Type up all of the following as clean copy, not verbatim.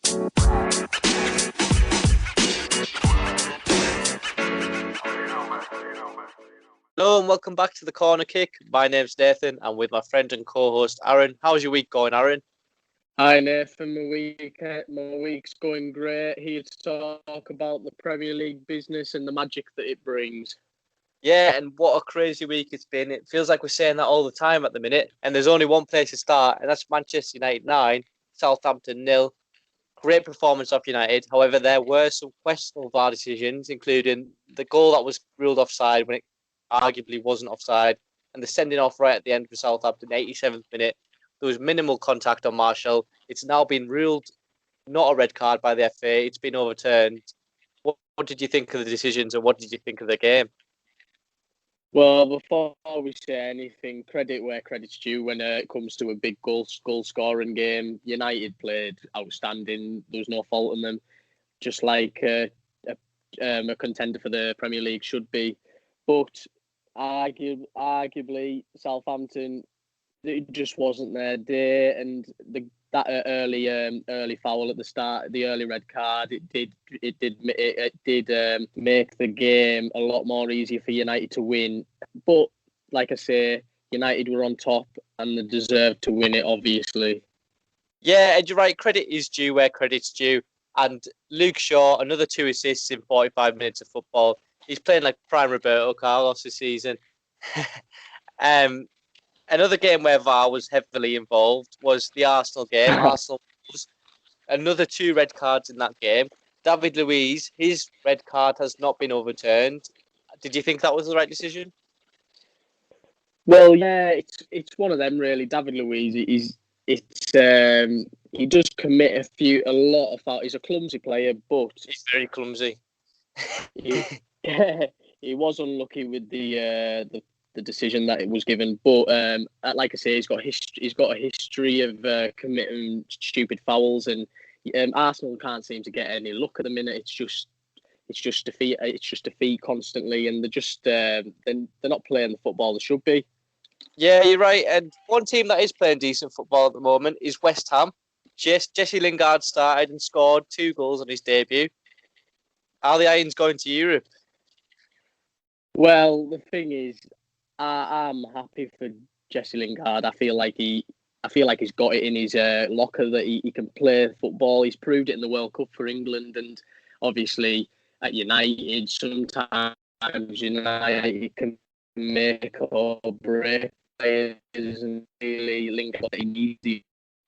Hello and welcome back to the Corner Kick. My name's Nathan. I'm with my friend and co-host Aaron. How's your week going, Aaron? Hi Nathan, my week's going great. Here to talk about the Premier League business and the magic that it brings. Yeah, and what a crazy week it's been. It feels like we're saying that all the time at the minute. And there's only one place to start, and that's Manchester United 9, Southampton 0. Great performance of United. However, there were some questionable VAR decisions, including the goal that was ruled offside when it arguably wasn't offside, and the sending off right at the end for Southampton, 87th minute. There was minimal contact on Marshall. It's now been ruled not a red card by the FA. It's been overturned. What did you think of the decisions, and what did you think of the game? Well, before we say anything, credit where credit's due when it comes to a big goal scoring game. United played outstanding. There was no fault in them, just like a contender for the Premier League should be. But arguably, Southampton, it just wasn't their day, and that early foul at the start, the early red card, it did make the game a lot more easier for United to win. But like I say, United were on top and they deserved to win it, obviously. Yeah, and you're right. Credit is due where credit's due. And Luke Shaw, another 2 assists in 45 minutes of football. He's playing like prime Roberto Carlos this season. Another game where VAR was heavily involved was the Arsenal game. Arsenal was another 2 red cards in that game. David Luiz, his red card has not been overturned. Did you think that was the right decision? Well, yeah, it's one of them really. David Luiz, he does commit a lot of fouls. He's a clumsy player, but he's very clumsy. He was unlucky with the decision that it was given, but like I say, he's got a history of committing stupid fouls, and Arsenal can't seem to get any luck at the minute. It's just defeat constantly, and they're not playing the football they should be. Yeah, you're right. And one team that is playing decent football at the moment is West Ham. Jesse Lingard started and scored 2 goals on his debut. Are the Irons going to Europe? Well, the thing is, I'm happy for Jesse Lingard. I feel like he's got it in his locker that he can play football. He's proved it in the World Cup for England, and obviously at United, sometimes United can make or break players, and really Lingard needs a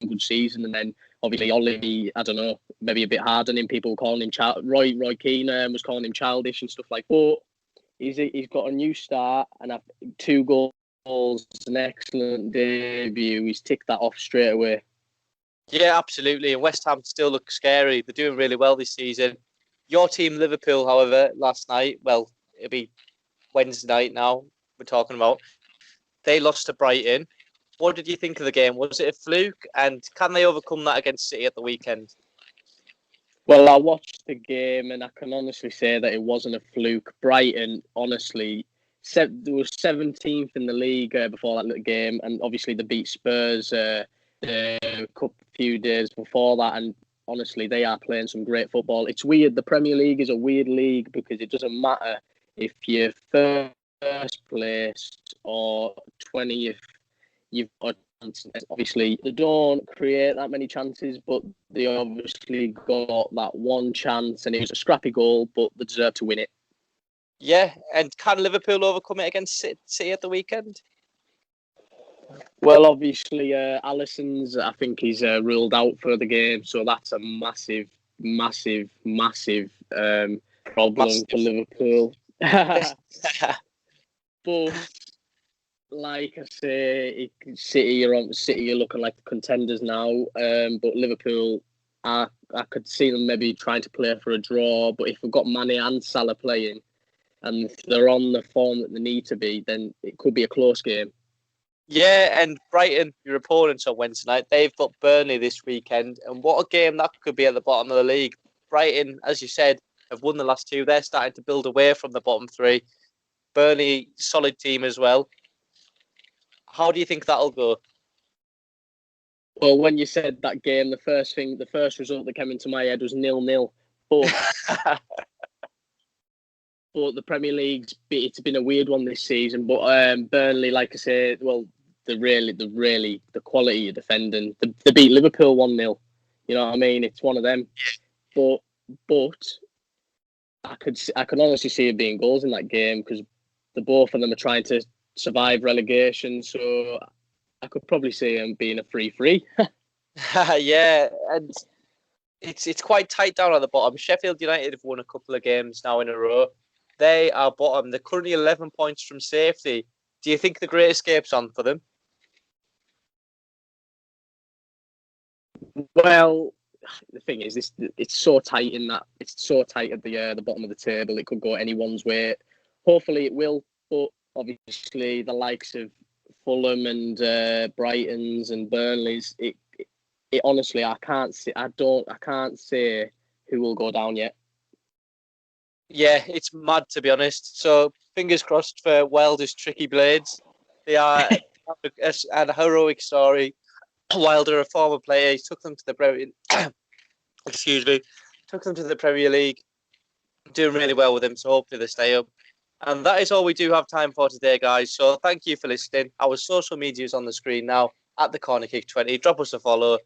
good season. And then obviously Ollie, I don't know, maybe a bit hard on him. People calling him Roy Keane was calling him childish and stuff like that. He's got a new start and 2 goals, an excellent debut. He's ticked that off straight away. Yeah, absolutely. And West Ham still look scary. They're doing really well this season. Your team, Liverpool, however, last night, well, it'll be Wednesday night now we're talking about, they lost to Brighton. What did you think of the game? Was it a fluke? And can they overcome that against City at the weekend? Well, I watched the game and I can honestly say that it wasn't a fluke. Brighton, honestly, there was 17th in the league before that little game, and obviously they beat Spurs a few days before that, and honestly, they are playing some great football. It's weird. The Premier League is a weird league because it doesn't matter if you're first place or 20th, you've got chances. Obviously, they don't create that many chances, but they obviously got that one chance, and it was a scrappy goal, but they deserve to win it. Yeah, and can Liverpool overcome it against City at the weekend? Well, obviously, Alisson's, I think he's ruled out for the game, so that's a massive problem for Liverpool. But like I say, City are looking like the contenders now. But Liverpool, I could see them maybe trying to play for a draw. But if we've got Mane and Salah playing, and if they're on the form that they need to be, then it could be a close game. Yeah, and Brighton, your opponents on Wednesday night, they've got Burnley this weekend. And what a game that could be at the bottom of the league. Brighton, as you said, have won the last 2. They're starting to build away from the bottom 3. Burnley, solid team as well. How do you think that'll go? Well, when you said that game, the first result that came into my head was 0-0. But the Premier League's it's been a weird one this season. But Burnley, like I said, well, the quality of defending. They beat Liverpool 1-0. You know what I mean? It's one of them. But I could honestly see it being goals in that game because the both of them are trying to survive relegation. So I could probably see them being a 3-3. Yeah, and it's quite tight down at the bottom. Sheffield United have won a couple of games now in a row. They are bottom. They're currently 11 points from safety. Do you think the Great Escape's on for them? Well, the thing is, it's so tight it's so tight at the bottom of the table. It could go anyone's way. Hopefully, it will. But obviously, the likes of Fulham and Brighton's and Burnley's, it honestly, I can't say who will go down yet. Yeah, it's mad to be honest. So fingers crossed for Wilder's tricky blades. They are a heroic story. Wilder, a former player, he took them to the Premier League, doing really well with them. So hopefully they stay up. And that is all we do have time for today, guys. So thank you for listening. Our social media is on the screen now at the Corner Kick 20. Drop us a follow.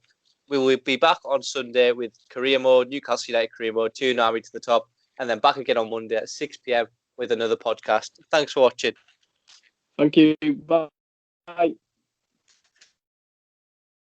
We will be back on Sunday with career mode, Newcastle United career mode, 2 Army to the top, and then back again on Monday at 6 p.m. with another podcast. Thanks for watching. Thank you. Bye.